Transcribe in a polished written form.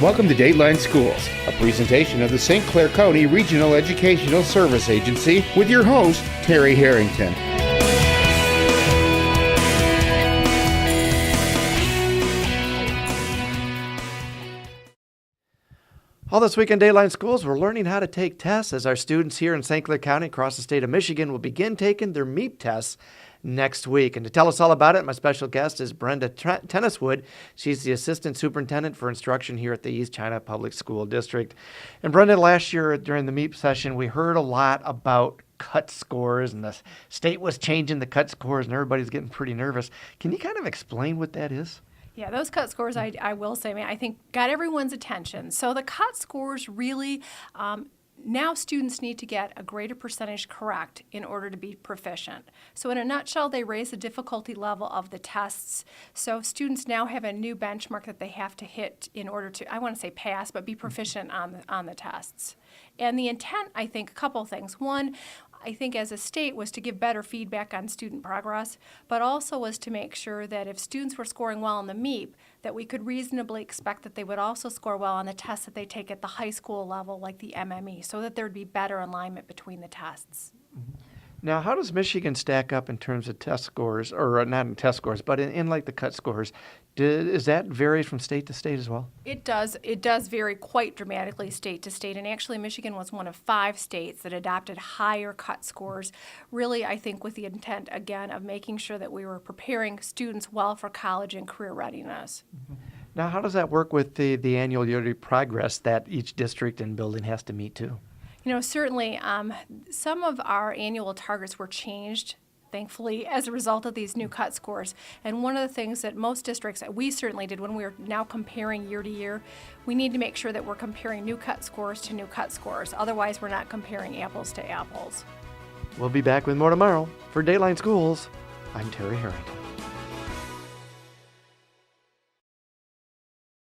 Welcome to Dateline Schools, a presentation of the St. Clair County Regional Educational Service Agency with your host, Terry Harrington. All this week in Dateline Schools, we're learning how to take tests as our students here in St. Clair County across the state of Michigan will begin taking their MEAP tests next week. And to tell us all about it, my special guest is Brenda Tenniswood. She's the Assistant Superintendent for Instruction here at the East China Public School District. And Brenda, last year during the MEAP session, we heard a lot about cut scores, and the state was changing the cut scores, and everybody's getting pretty nervous. Can you kind of explain what that is? Yeah, those cut scores, I will say, I think got everyone's attention. So the cut scores really, now students need to get a greater percentage correct in order to be proficient. So in a nutshell, they raise the difficulty level of the tests. So students now have a new benchmark that they have to hit in order to, I want to say pass, but be proficient on the tests. And the intent, I think, a couple things. One, I think as a state was to give better feedback on student progress, but also was to make sure that if students were scoring well in the MEAP, that we could reasonably expect that they would also score well on the tests that they take at the high school level, like the MME, so that there would be better alignment between the tests. Now, how does Michigan stack up in terms of test scores, or not in test scores, but in like the cut scores? Is that varies from state to state as well? It does. It does vary quite dramatically state to state, and actually Michigan was one of 5 states that adopted higher cut scores, really I think with the intent, again, of making sure that we were preparing students well for college and career readiness. Now, how does that work with the annual yearly progress that each district and building has to meet too? You know, certainly some of our annual targets were changed, thankfully, as a result of these new cut scores. And one of the things that most districts, we certainly did when we were now comparing year to year, we need to make sure that we're comparing new cut scores to new cut scores. Otherwise, we're not comparing apples to apples. We'll be back with more tomorrow. For Dateline Schools, I'm Terry Harrington.